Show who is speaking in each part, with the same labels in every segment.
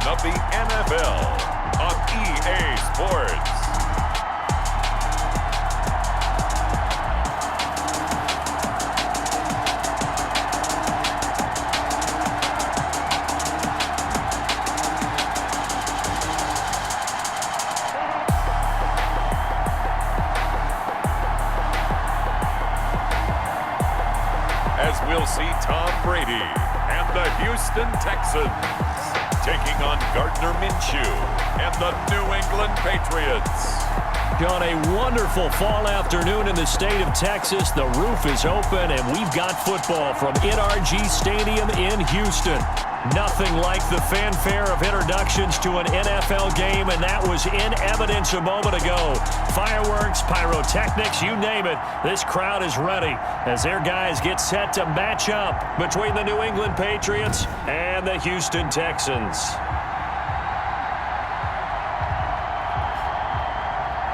Speaker 1: of the NFL on EA Sports. As we'll see Tom Brady and the Houston Texans taking on Gardner Minshew and the New England Patriots.
Speaker 2: On a wonderful fall afternoon in the state of Texas, the roof is open and we've got football from NRG Stadium in Houston. Nothing like the fanfare of introductions to an NFL game, and that was in evidence a moment ago. Fireworks, pyrotechnics, you name it. This crowd is ready as their guys get set to match up between the New England Patriots and the Houston Texans.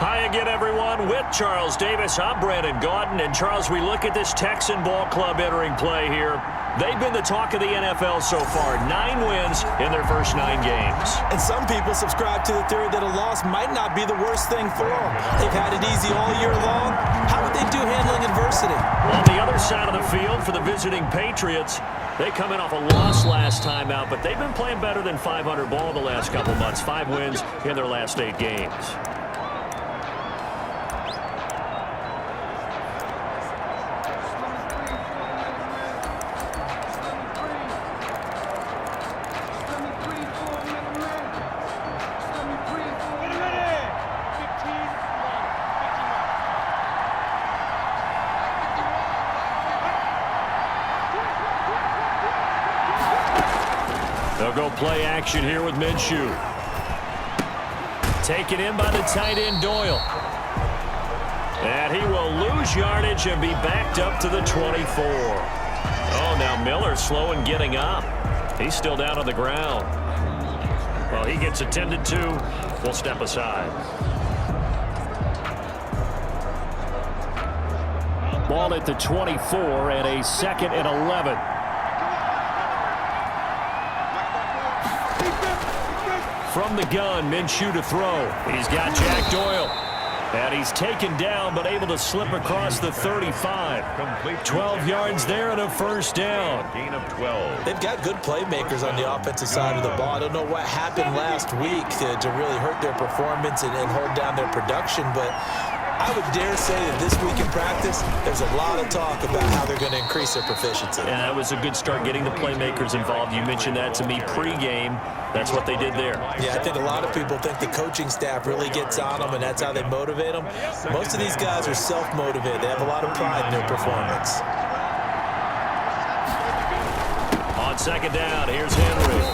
Speaker 2: Hi again, everyone. With Charles Davis, I'm Brandon Gaudin. And, Charles, we look at this Texan ball club entering play here. They've been the talk of the NFL so far. 9 wins in their first 9 games.
Speaker 3: And some people subscribe to the theory that a loss might not be the worst thing for them. They've had it easy all year long. How would they do handling adversity?
Speaker 2: On the other side of the field for the visiting Patriots, they come in off a loss last time out, but they've been playing better than 500 ball the last couple months. 5 wins in their last 8 games. They'll go play action here with Minshew. Taken in by the tight end Doyle. And he will lose yardage and be backed up to the 24. Oh, now Miller slow in getting up. He's still down on the ground. Well, he gets attended to. We'll step aside. Ball at the 24 and a 2nd and 11. From the gun, Minshew to throw. He's got Jack Doyle. And he's taken down, but able to slip across the 35. 12 yards there and a first down.
Speaker 1: Gain of 12.
Speaker 3: They've got good playmakers on the offensive side of the ball. I don't know what happened last week to really hurt their performance and hold down their production, but I would dare say that this week in practice, there's a lot of talk about how they're going to increase their proficiency.
Speaker 2: And that was a good start getting the playmakers involved. You mentioned that to me pregame. That's what they did there.
Speaker 3: Yeah, I think a lot of people think the coaching staff really gets on them, and that's how they motivate them. Most of these guys are self-motivated. They have a lot of pride in their performance.
Speaker 2: On 2nd down, here's Henry.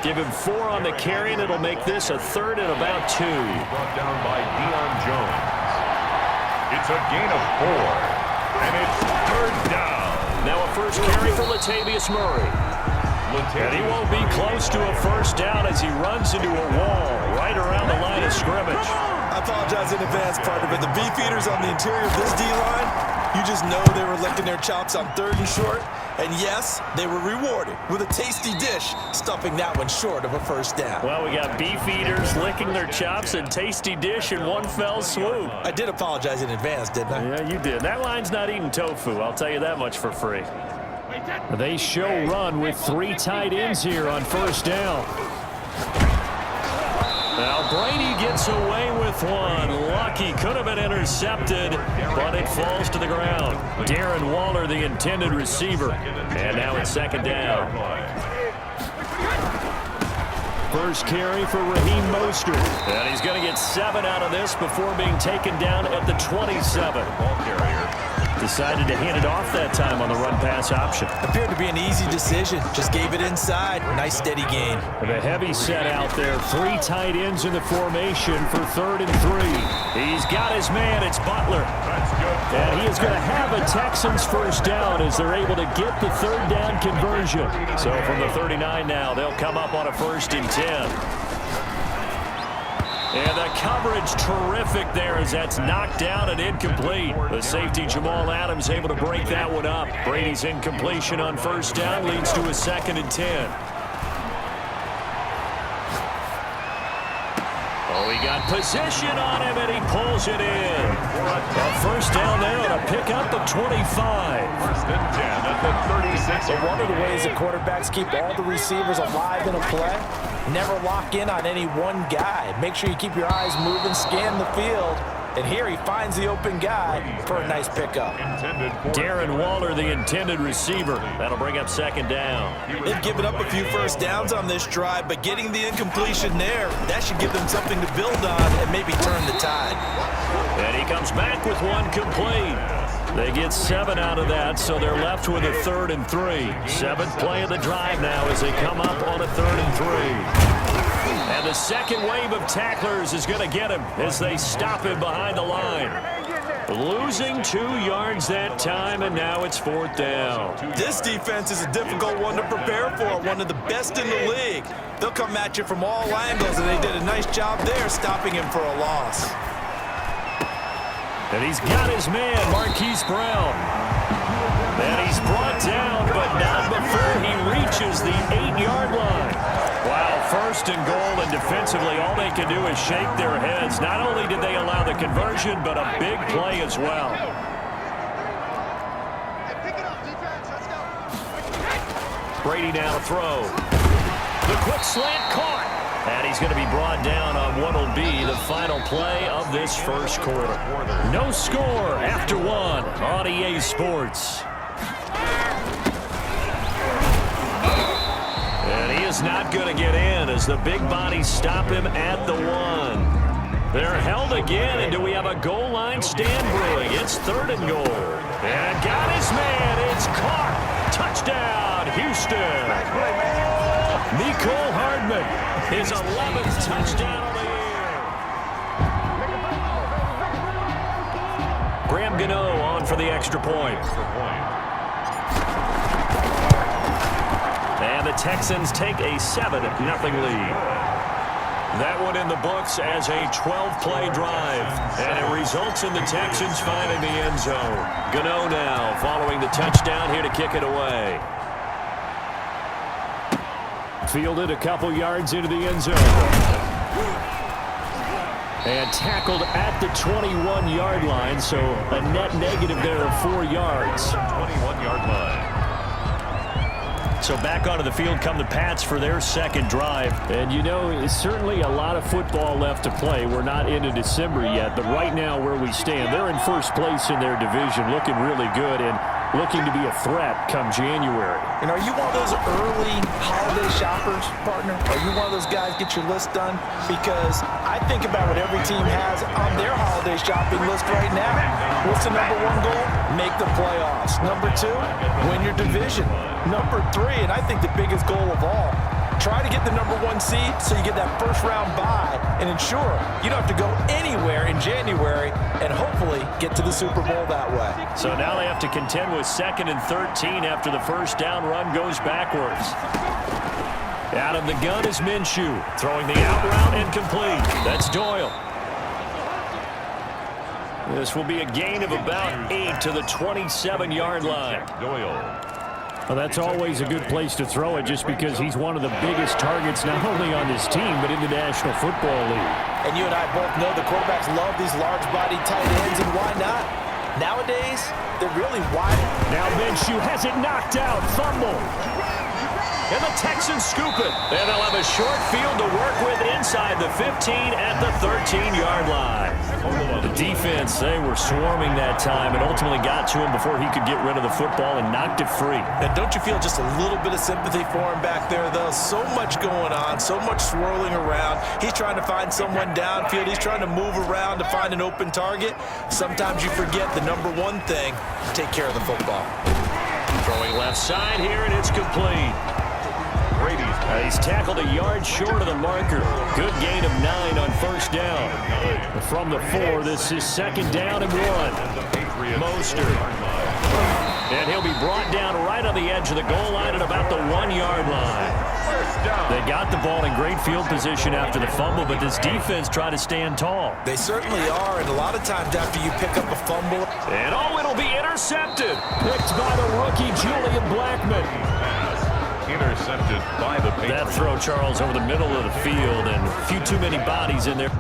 Speaker 2: Give him 4 on the carry, and it'll make this a 3rd and about 2.
Speaker 1: Brought down by Deion Jones. It's a gain of 4, and it's 3rd down.
Speaker 2: Now a first carry for Latavius Murray. And he won't be close to a first down as he runs into a wall right around the line of scrimmage.
Speaker 3: I apologize in advance, partner, but the beefeaters on the interior of this D-line, you just know they were licking their chops on 3rd and short. And yes, they were rewarded with a tasty dish, stuffing that one short of a first down.
Speaker 2: Well, we got beef eaters licking their chops and tasty dish in one fell swoop.
Speaker 3: I did apologize in advance, didn't I?
Speaker 2: Yeah, you did. That line's not eating tofu. I'll tell you that much for free. They show run with 3 tight ends here on first down. Now Brady gets away with one. Lucky, could have been intercepted, but it falls to the ground. Darren Waller, the intended receiver. And now it's 2nd down. First carry for Raheem Mostert. And he's going to get 7 out of this before being taken down at the 27.
Speaker 1: Ball carrier.
Speaker 2: Decided to hand it off that time on the run-pass option.
Speaker 3: Appeared to be an easy decision. Just gave it inside. Nice steady gain.
Speaker 2: The heavy set out there. 3 tight ends in the formation for 3rd and 3. He's got his man. It's Butler.
Speaker 1: That's good.
Speaker 2: And he is going to have a Texans first down as they're able to get the 3rd down conversion. So from the 39 now, they'll come up on a 1st and 10. And the coverage terrific there as that's knocked down and incomplete. The safety Jamal Adams able to break that one up. Brady's incompletion on first down leads to a 2nd and 10. Oh, he got position on him, and he pulls it in. A first down there on a pickup of 25.
Speaker 1: First and 10 at the 36.
Speaker 3: So one of the ways that quarterbacks keep all the receivers alive in a play, never lock in on any one guy. Make sure you keep your eyes moving, scan the field. And here he finds the open guy for a nice pickup.
Speaker 2: Darren Waller, the intended receiver. That'll bring up second down.
Speaker 3: They've given up a few first downs on this drive, but getting the incompletion there, that should give them something to build on and maybe turn the tide.
Speaker 2: And he comes back with one complete. They get 7 out of that, so they're left with a 3rd and 3. 7th play of the drive now as they come up on a 3rd and 3. And the second wave of tacklers is going to get him as they stop him behind the line. Losing 2 yards that time, and now it's 4th down.
Speaker 3: This defense is a difficult one to prepare for, one of the best in the league. They'll come at you from all angles, and they did a nice job there stopping him for a loss.
Speaker 2: And he's got his man, Marquise Brown. And he's brought down, but not before he reaches the 8-yard line. Wow, 1st and goal, and defensively all they can do is shake their heads. Not only did they allow the conversion, but a big play as well. Brady now to throw. The quick slant caught. And he's going to be brought down on what will be the final play of this first quarter. No score after 1 on EA Sports. And he is not going to get in as the big bodies stop him at the 1. They're held again, and do we have a goal line stand brewing? It's 3rd and goal. And got his man. It's caught. Touchdown, Houston. Nicole Hardman, his 11th touchdown of the year. Graham Gano on for the extra point. And the Texans take a 7-0 lead. That one in the books as a 12-play drive. And it results in the Texans finding the end zone. Gano now following the touchdown here to kick it away. Fielded a couple yards into the end zone. And tackled at the 21-yard line, so a net negative there of 4 yards.
Speaker 1: 21-yard line.
Speaker 2: So back onto the field come the Pats for their second drive. And, you know, it's certainly a lot of football left to play. We're not into December yet, but right now where we stand, they're in first place in their division, looking really good and looking to be a threat come January.
Speaker 3: And are you one of those early holiday shoppers, partner? Are you one of those guys get your list done? Because I think about what every team has on their holiday shopping list right now. What's the number 1 goal? Make the playoffs. Number 2, win your division. Number 3, and I think the biggest goal of all, try to get the number 1 seed so you get that first-round bye and ensure you don't have to go anywhere in January and hopefully get to the Super Bowl that way.
Speaker 2: So now they have to contend with 2nd and 13 after the first down run goes backwards. Out of the gun is Minshew, throwing the out route incomplete. That's Doyle. This will be a gain of about 8 to the 27-yard line.
Speaker 1: Doyle.
Speaker 2: Well, that's always a good place to throw it just because he's one of the biggest targets not only on this team but in the National Football League.
Speaker 3: And you and I both know the quarterbacks love these large-bodied tight ends, and why not? Nowadays, they're really wide.
Speaker 2: Now Minshew has it knocked out. Fumble. And the Texans scoop it. And they'll have a short field to work with inside the 15 at the 13-yard line. The defense, they were swarming that time and ultimately got to him before he could get rid of the football and knocked it free.
Speaker 3: And don't you feel just a little bit of sympathy for him back there, though? So much going on, so much swirling around. He's trying to find someone downfield. He's trying to move around to find an open target. Sometimes you forget the number 1 thing, take care of the football.
Speaker 2: Throwing left side here, and it's complete. He's tackled a yard short of the marker. Good gain of 9 on first down. From the 4, this is 2nd down and 1. Mostert. And he'll be brought down right on the edge of the goal line at about the 1-yard line. They got the ball in great field position after the fumble, but this defense tried to stand tall.
Speaker 3: They certainly are, and a lot of times after you pick up a fumble.
Speaker 2: And it'll be intercepted. Picked by the rookie Julian Blackmon.
Speaker 1: intercepted by the Patriots.
Speaker 2: That throw, Charles, over the middle of the field, and a few too many bodies in there.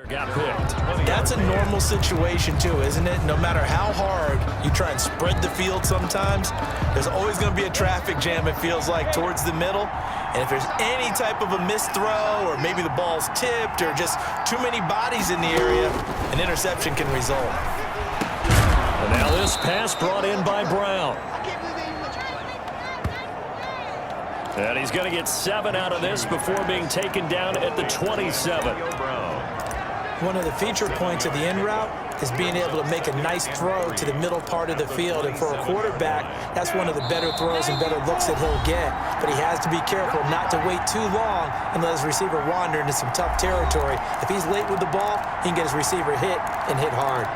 Speaker 2: Got picked.
Speaker 3: That's a normal situation too, isn't it? No matter how hard you try and spread the field sometimes, there's always going to be a traffic jam, it feels like, towards the middle. And if there's any type of a missed throw, or maybe the ball's tipped, or just too many bodies in the area, an interception can result.
Speaker 2: And now this pass brought in by Brown. And he's going to get 7 out of this before being taken down at the 27.
Speaker 3: One of the feature points of the in route is being able to make a nice throw to the middle part of the field. And for a quarterback, that's one of the better throws and better looks that he'll get. But he has to be careful not to wait too long and let his receiver wander into some tough territory. If he's late with the ball, he can get his receiver hit and hit hard.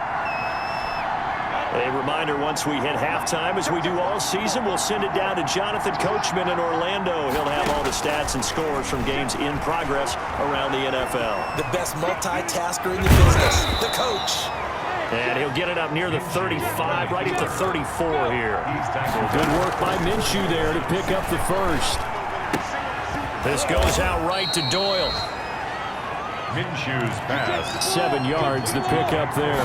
Speaker 2: A reminder, once we hit halftime, as we do all season, we'll send it down to Jonathan Coachman in Orlando. He'll have all the stats and scores from games in progress around the NFL.
Speaker 3: The best multitasker in the business, the coach.
Speaker 2: And he'll get it up near the 35, right at the 34 here. Good work by Minshew there to pick up the first. This goes out right to Doyle.
Speaker 1: Minshew's pass.
Speaker 2: 7 yards to pick up there.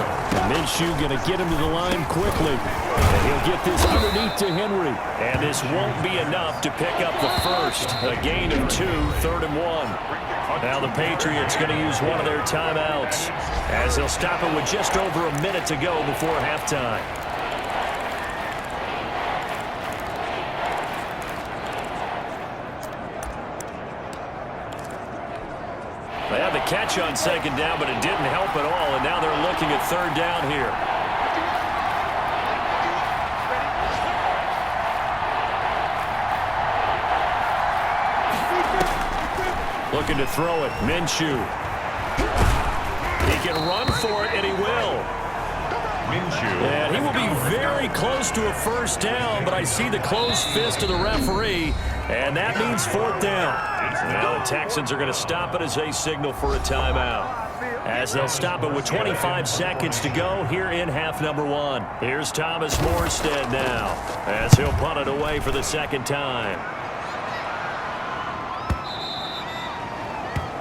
Speaker 2: Minshew going to get him to the line quickly. And he'll get this underneath to Henry. And this won't be enough to pick up the first. A gain of 2, 3rd and 1. Now the Patriots going to use one of their timeouts, as they'll stop it with just over a minute to go before halftime. They had the catch on 2nd down, but it didn't help at all, and now they're looking at 3rd down here. Looking to throw it, Minshew. He can run for it, and he will.
Speaker 1: Minshew.
Speaker 2: And he will be very close to a 1st down, but I see the closed fist of the referee, and that means 4th down. Now the Texans are going to stop it as they signal for a timeout, as they'll stop it with 25 seconds to go here in half number 1. Here's Thomas Morstead now, as he'll punt it away for the 2nd time.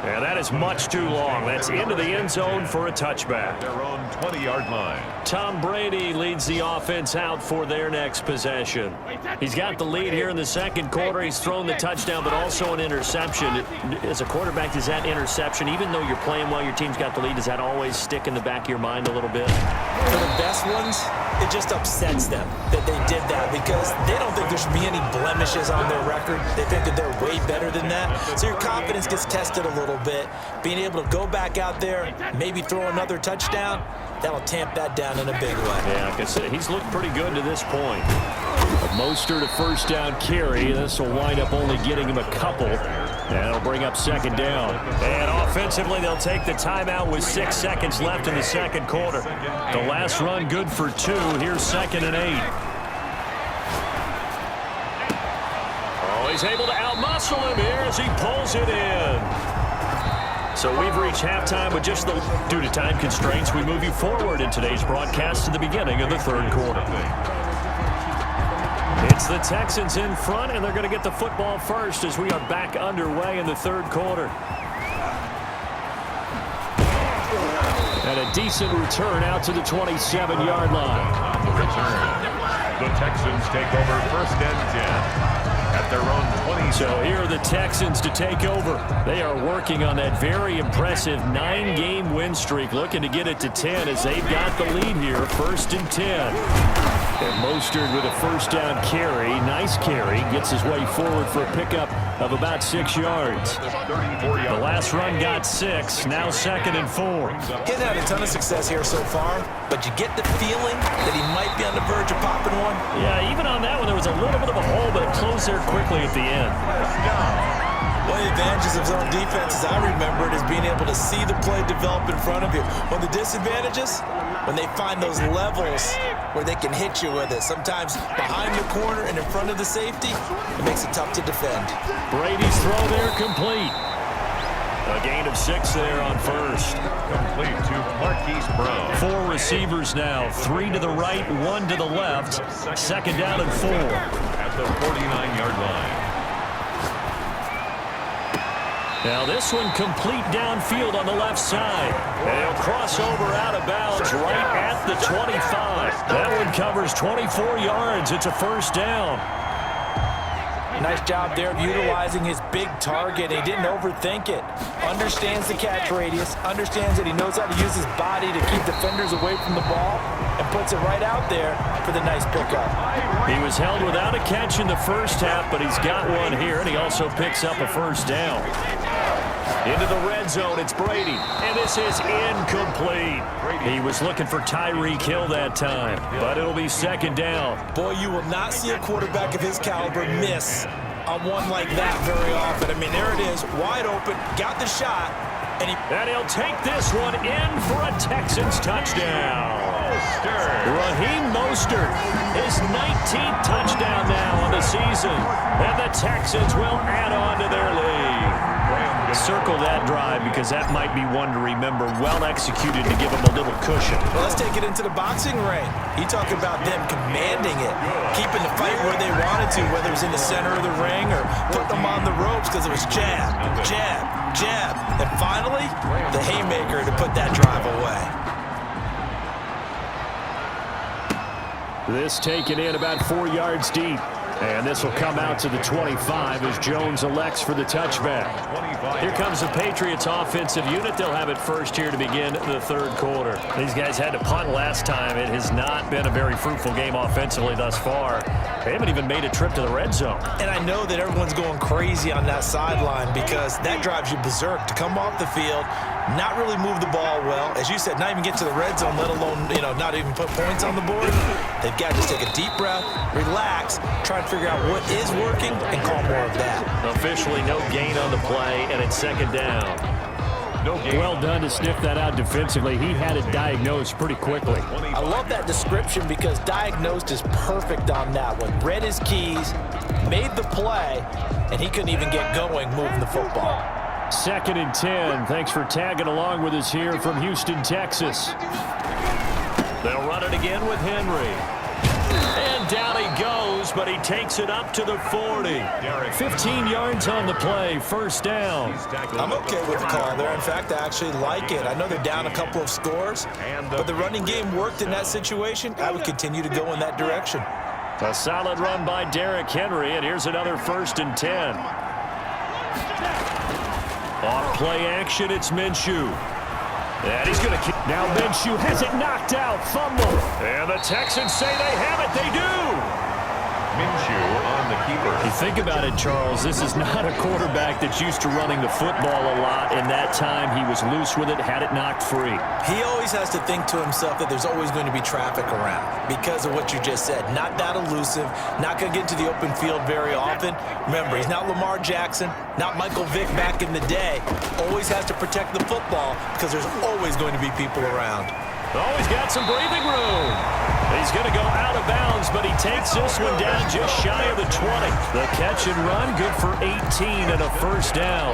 Speaker 2: And that is much too long. That's into the end zone for a touchback.
Speaker 1: Their own 20-yard line.
Speaker 2: Tom Brady leads the offense out for their next possession. He's got the lead here in the 2nd quarter. He's thrown the touchdown, but also an interception. As a quarterback, does that interception, even though you're playing well, your team's got the lead, does that always stick in the back of your mind a little bit?
Speaker 3: For the best ones, it just upsets them that they did that, because they don't think there should be any blemishes on their record. They think that they're way better than that. So your confidence gets tested a little bit. Being able to go back out there, maybe throw another touchdown, that'll tamp that down in a big way.
Speaker 2: Yeah, like I said, he's looked pretty good to this point. Mostert a 1st down carry. This will wind up only getting him a couple. That'll bring up 2nd down. And offensively, they'll take the timeout with 6 seconds left in the 2nd quarter. The last run good for 2. Here's 2nd and 8. Oh, he's able to outmuscle him here as he pulls it in. So we've reached halftime with just due to time constraints, we move you forward in today's broadcast to the beginning of the 3rd quarter. It's the Texans in front, and they're going to get the football first as we are back underway in the 3rd quarter. And a decent return out to the 27-yard line.
Speaker 1: On the return, the Texans take over 1st and 10. At their own 20.
Speaker 2: So here are the Texans to take over. They are working on that very impressive 9-game win streak, looking to get it to 10 as they've got the lead here, 1st and 10. And Mostert with a 1st down carry. Nice carry. Gets his way forward for a pickup of about 6 yards. The last run got 6. Now 2nd and 4.
Speaker 3: Getting had a ton of success here so far, but you get the feeling that he might be on the verge of popping one.
Speaker 2: Yeah, even on that one, there was a little bit of a hole, but it closed there quickly at the end.
Speaker 3: One of the advantages of zone defense, as I remember it, is being able to see the play develop in front of you. One of the disadvantages, when they find those levels where they can hit you with it. Sometimes behind the corner and in front of the safety, it makes it tough to defend.
Speaker 2: Brady's throw there complete. A gain of 6 there on first.
Speaker 1: Complete to Marquise Brown.
Speaker 2: 4 receivers now, 3 to the right, 1 to the left. Second down and 4.
Speaker 1: At the 49-yard line.
Speaker 2: Now this one complete downfield on the left side. And he'll cross over out of bounds right at the 25. That one covers 24 yards. It's a first down.
Speaker 3: Nice job there of utilizing his big target. He didn't overthink it. Understands the catch radius. Understands that he knows how to use his body to keep defenders away from the ball. And puts it right out there for the nice pickup.
Speaker 2: He was held without a catch in the first half, but he's got one here, and he also picks up a first down. Into the red zone, it's Brady, and this is incomplete. He was looking for Tyreek Hill that time, but it'll be second down.
Speaker 3: Boy, you will not see a quarterback of his caliber miss on one like that very often. I mean, there it is, wide open, got the shot, and
Speaker 2: he'll take this one in for a Texans touchdown. Raheem Mostert, his 19th touchdown now on the season, and the Texans will add on to their lead. Circle that drive because that might be one to remember. Well executed to give them a little cushion.
Speaker 3: Well, let's take it into the boxing ring. You talk about them commanding it, keeping the fight where they wanted to, whether it was in the center of the ring or putting them on the ropes because it was jab, jab, jab. And finally, the haymaker to put that drive away.
Speaker 2: This taken in about 4 yards deep. And this will come out to the 25 as Jones elects for the touchback. Here comes the Patriots offensive unit. They'll have it first here to begin the third quarter. These guys had to punt last time. It has not been a very fruitful game offensively thus far. They haven't even made a trip to the red zone.
Speaker 3: And I know that everyone's going crazy on that sideline because that drives you berserk to come off the field, not really move the ball well. As you said, not even get to the red zone, let alone, not even put points on the board. They've got to just take a deep breath, relax, try and figure out what is working and call more of that.
Speaker 2: Officially no gain on the play, and it's second down. No gain. Well done to sniff that out defensively. He had it diagnosed pretty quickly.
Speaker 3: I love that description because diagnosed is perfect on that one. Read his keys, made the play, and he couldn't even get going moving the football.
Speaker 2: Second and 10. Thanks for tagging along with us here from Houston, Texas. They'll run it again with Henry. And down he goes, but he takes it up to the 40. 15 yards on the play, first down.
Speaker 3: I'm okay with the call there. In fact, I actually like it. I know they're down a couple of scores, but the running game worked in that situation. I would continue to go in that direction.
Speaker 2: A solid run by Derrick Henry, and here's another first and 10. Off play action, it's Minshew. And he's going to kick. Now Minshew has it knocked out. Fumble. And the Texans say they have it. They do.
Speaker 1: Minshew on the keeper.
Speaker 2: You think about it, Charles, this is not a quarterback that's used to running the football a lot. In that time, he was loose with it, had it knocked free.
Speaker 3: He always has to think to himself that there's always going to be traffic around because of what you just said. Not that elusive, not going to get into the open field very often. Remember, he's not Lamar Jackson, not Michael Vick back in the day. Always has to protect the football because there's always going to be people around.
Speaker 2: Oh, he's got some breathing room. He's going to go out of bounds, but he takes this one down just shy of the 20. The catch and run, good for 18 and a first down.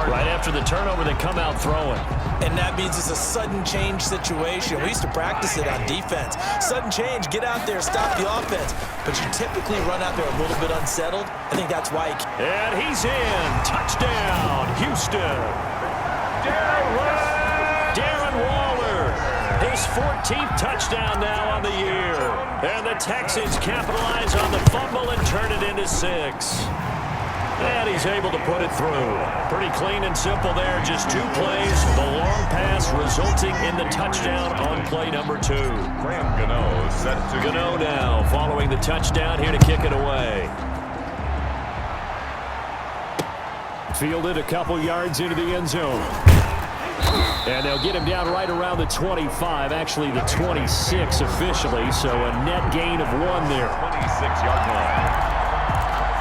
Speaker 2: Right after the turnover, they come out throwing.
Speaker 3: And that means it's a sudden change situation. We used to practice it on defense. Sudden change, get out there, stop the offense. But you typically run out there a little bit unsettled. I think that's why
Speaker 2: And he's in. Touchdown, Houston. Darren Waller. His 14th touchdown now on the year. And the Texans capitalize on the fumble and turn it into 6. And he's able to put it through. Pretty clean and simple there. Just 2 plays. The long pass resulting in the touchdown on play number 2.
Speaker 1: Graham Gano set to
Speaker 2: Gano now following the touchdown here to kick it away. Fielded a couple yards into the end zone. And they'll get him down right around the 25, actually the 26 officially, so a net gain of 1 there.
Speaker 1: 26-yard line.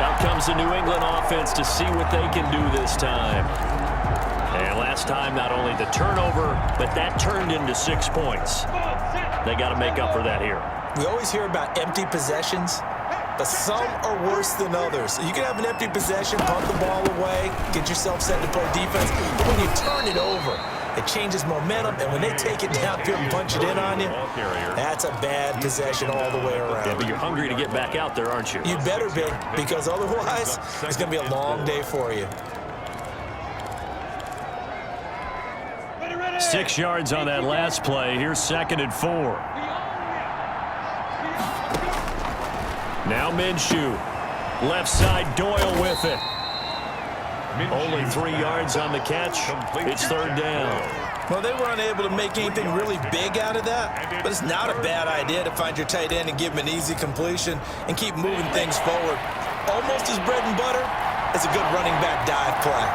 Speaker 2: Out comes the New England offense to see what they can do this time. And last time, not only the turnover, but that turned into 6 points. They got to make up for that here.
Speaker 3: We always hear about empty possessions, but some are worse than others. You can have an empty possession, pump the ball away, get yourself set to play defense, but when you turn it over, it changes momentum, and when they take it downfield and punch it in on you, that's a bad possession all the way around.
Speaker 2: Yeah, but you're hungry to get back out there, aren't you?
Speaker 3: You better be, because otherwise, it's going to be a long day for you.
Speaker 2: 6 yards on that last play. Here's 2nd and 4. Now Minshew. Left side, Doyle with it. Only 3 yards on the catch. It's 3rd down.
Speaker 3: Well, they were unable to make anything really big out of that, but it's not a bad idea to find your tight end and give him an easy completion and keep moving things forward. Almost his bread and butter is a good running back dive play.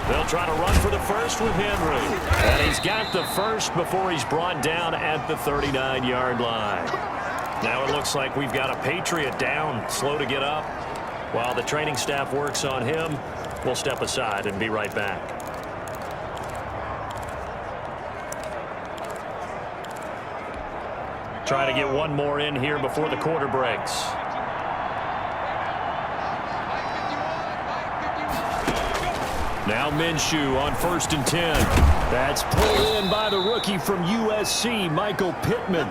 Speaker 2: They'll try to run for the first with Henry. And he's got the first before he's brought down at the 39-yard line. Now it looks like we've got a Patriot down, slow to get up. While the training staff works on him, we'll step aside and be right back. Try to get one more in here before the quarter breaks. Now Minshew on 1st and 10. That's pulled in by the rookie from USC, Michael Pittman.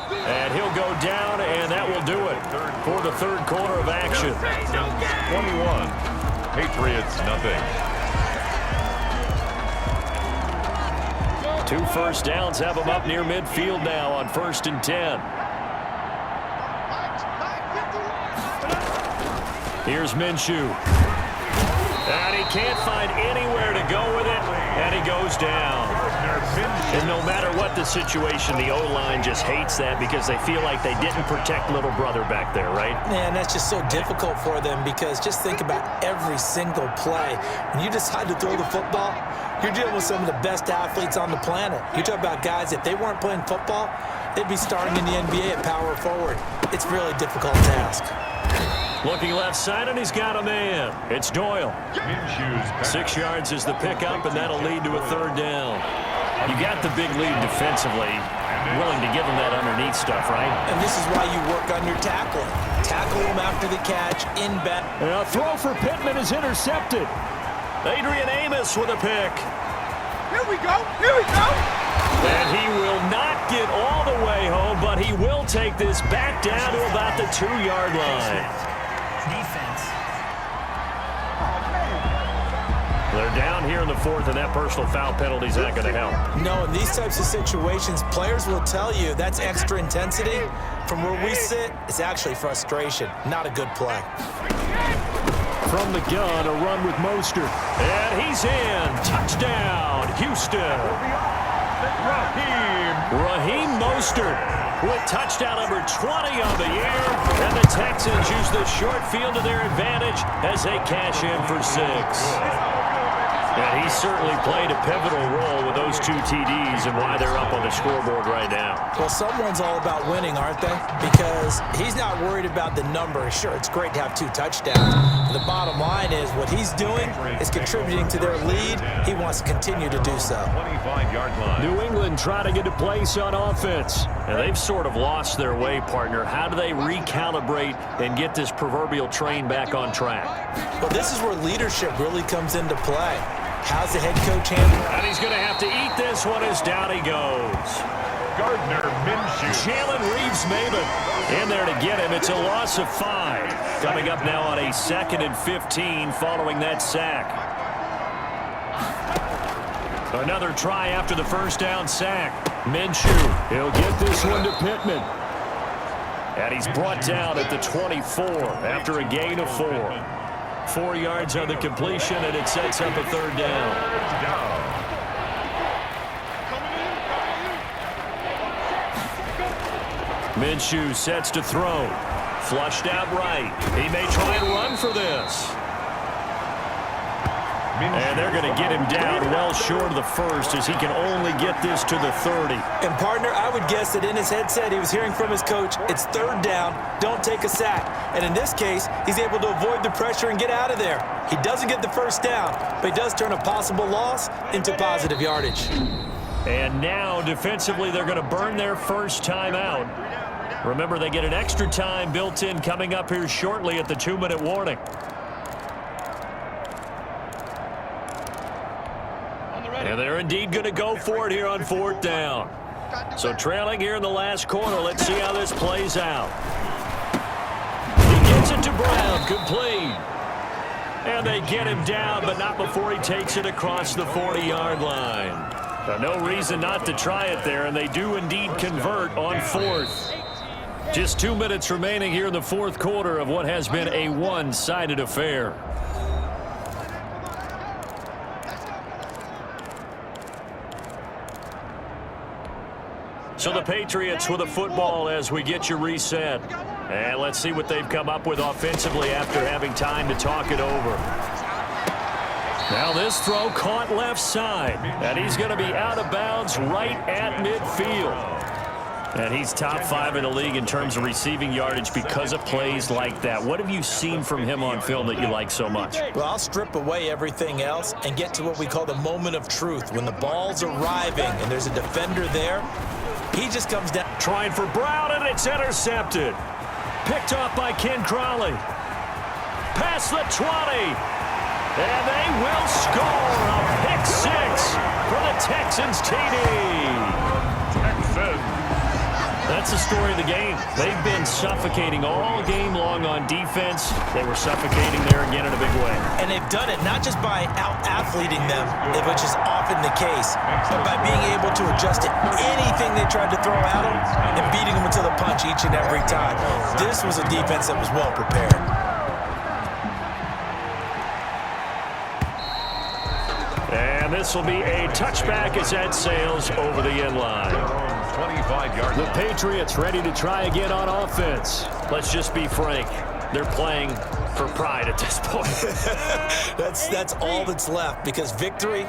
Speaker 2: And he'll go down, and that will do it for the 3rd quarter of action.
Speaker 1: 21. Patriots, nothing.
Speaker 2: 2 first downs have them up near midfield now on 1st and 10. Here's Minshew. And he can't find anywhere to go with it, and he goes down. And no matter what the situation, the O-line just hates that because they feel like they didn't protect little brother back there, right?
Speaker 3: Man, that's just so difficult for them because just think about every single play. When you decide to throw the football, you're dealing with some of the best athletes on the planet. You talk about guys, if they weren't playing football, they'd be starting in the NBA at power forward. It's a really difficult task.
Speaker 2: Looking left side, and he's got a man. It's Doyle. 6 yards is the pickup, and that'll lead to a 3rd down. You got the big lead defensively. Willing to give him that underneath stuff, right?
Speaker 3: And this is why you work on your tackling. Tackle him after the catch, in back.
Speaker 2: And a throw for Pittman is intercepted. Adrian Amos with a pick.
Speaker 4: Here we go. Here we go.
Speaker 2: And he will not get all the way home, but he will take this back down to about the 2-yard line.
Speaker 3: Defense.
Speaker 2: They're down here in the 4th, and that personal foul penalty is not going to help.
Speaker 3: No, in these types of situations, players will tell you that's extra intensity. From where we sit, it's actually frustration. Not a good play.
Speaker 2: From the gun, a run with Mostert. And he's in. Touchdown, Houston. Raheem Mostert with touchdown number 20 on the year. And the Texans use the short field to their advantage as they cash in for 6. And he certainly played a pivotal role with those 2 TDs and why they're up on the scoreboard right now.
Speaker 3: Well, someone's all about winning, aren't they? Because he's not worried about the number. Sure, it's great to have 2 touchdowns. But the bottom line is what he's doing is contributing to their lead. He wants to continue to do so.
Speaker 1: 25-yard line.
Speaker 2: New England trying to get a place on offense. And they've sort of lost their way, partner. How do they recalibrate and get this proverbial train back on track?
Speaker 3: Well, this is where leadership really comes into play. How's the head coach handling?
Speaker 2: And he's going to have to eat this one as down he goes.
Speaker 1: Gardner Minshew.
Speaker 2: Jalen Reeves-Maybin in there to get him. It's a loss of 5. Coming up now on a 2nd and 15 following that sack. Another try after the first down sack. Minshew, he'll get this one to Pittman. And he's brought down at the 24 after a gain of 4. 4 yards on the completion, and it sets up a 3rd down. Minshew sets to throw. Flushed out right. He may try and run for this. And they're going to get him down well short of the first as he can only get this to the 30.
Speaker 3: And, partner, I would guess that in his headset he was hearing from his coach, it's third down, don't take a sack. And in this case, he's able to avoid the pressure and get out of there. He doesn't get the first down, but he does turn a possible loss into positive yardage.
Speaker 2: And now, defensively, they're going to burn their first time out. Remember, they get an extra time built in coming up here shortly at the 2-minute warning. And they're indeed going to go for it here on fourth down. So trailing here in the last quarter, let's see how this plays out. He gets it to Brown, complete. And they get him down, but not before he takes it across the 40-yard line. No reason not to try it there, and they do indeed convert on fourth. Just 2 minutes remaining here in the fourth quarter of what has been a one-sided affair. So the Patriots with a football as we get you reset. And let's see what they've come up with offensively after having time to talk it over. Now this throw caught left side, and he's going to be out of bounds right at midfield. And he's top 5 in the league in terms of receiving yardage because of plays like that. What have you seen from him on film that you like so much?
Speaker 3: Well, I'll strip away everything else and get to what we call the moment of truth. When the ball's arriving and there's a defender there, he just comes down.
Speaker 2: Trying for Brown, and it's intercepted. Picked off by Ken Crawley. Past the 20. And they will score a pick 6 for the Texans TD.
Speaker 1: Texans.
Speaker 2: That's the story of the game. They've been suffocating all game long on defense. They were suffocating there again in a big way.
Speaker 3: And they've done it not just by out-athleting them, which is often the case, but by being able to adjust to anything they tried to throw at them and beating them to the punch each and every time. This was a defense that was well prepared.
Speaker 2: And this will be a touchback as that sails over the end line.
Speaker 1: 25-yard
Speaker 2: The Patriots ready to try again on offense. Let's just be frank. They're playing for pride at this point.
Speaker 3: That's all that's left, because victory,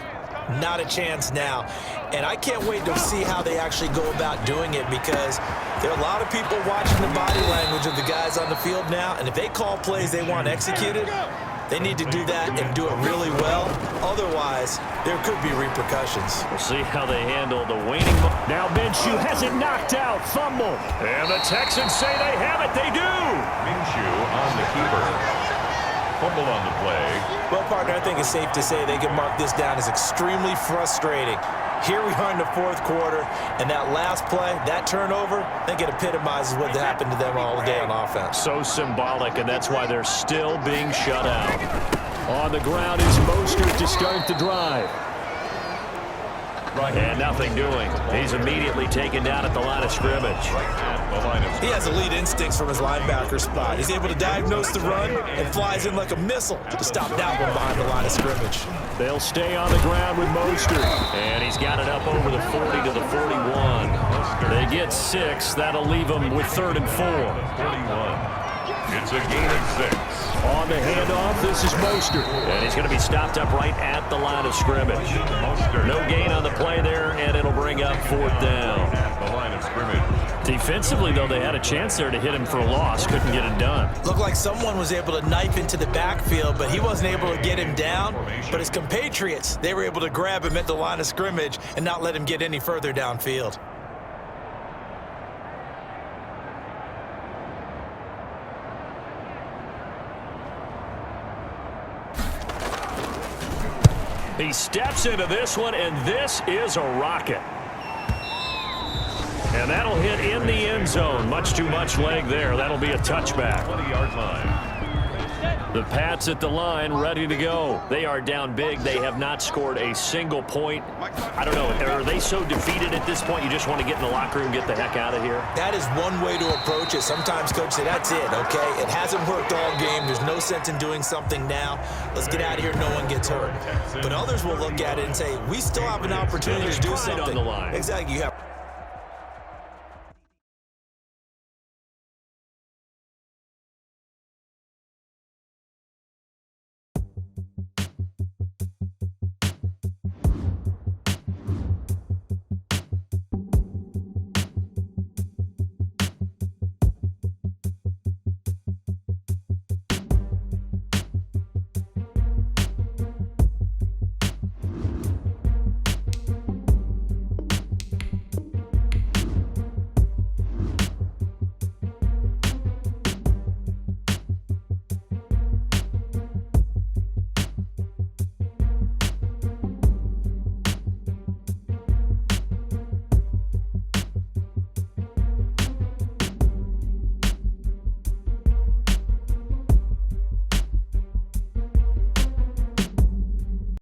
Speaker 3: not a chance now. And I can't wait to see how they actually go about doing it, because there are a lot of people watching the body language of the guys on the field now, and if they call plays they want executed, they need to do that and do it really well. Otherwise, there could be repercussions.
Speaker 2: We'll see how they handle the waning. Now Minshew has it knocked out. Fumble. And the Texans say they have it. They do.
Speaker 1: Minshew on the keeper. Fumble on the play.
Speaker 3: Well, partner, I think it's safe to say they can mark this down as extremely frustrating. Here we are in the fourth quarter, and that last play, that turnover, I think it epitomizes what happened to them all day on offense.
Speaker 2: So symbolic, and that's why they're still being shut out. On the ground is Mostert to start the drive. And nothing doing. He's immediately taken down at the line of scrimmage.
Speaker 3: He has elite instincts from his linebacker spot. He's able to diagnose the run and flies in like a missile to stop that one behind the line of scrimmage.
Speaker 2: They'll stay on the ground with Mostert. And he's got it up over the 40 to the 41. They get 6. That'll leave them with 3rd and 4.
Speaker 1: 41. It's a gain of 6.
Speaker 2: On the handoff, this is Mostert. And he's going to be stopped up right at the line of scrimmage. No gain on the play there, and it'll bring up 4th down.
Speaker 1: At the line of scrimmage.
Speaker 2: Defensively, though, they had a chance there to hit him for a loss. Couldn't get it done.
Speaker 3: Looked like someone was able to knife into the backfield, but he wasn't able to get him down. But his compatriots, they were able to grab him at the line of scrimmage and not let him get any further downfield.
Speaker 2: He steps into this one, and this is a rocket. And that'll hit in the end zone. Much too much leg there. That'll be a touchback.
Speaker 1: 20-yard line.
Speaker 2: The Pats at the line, ready to go. They are down big. They have not scored a single point. I don't know. Are they so defeated at this point you just want to get in the locker room and get the heck out of here?
Speaker 3: That is one way to approach it. Sometimes coach say, that's it, okay? It hasn't worked all game. There's no sense in doing something now. Let's get out of here. No one gets hurt. But others will look at it and say, we still have an opportunity to do something.
Speaker 2: On the line.
Speaker 3: Exactly. You have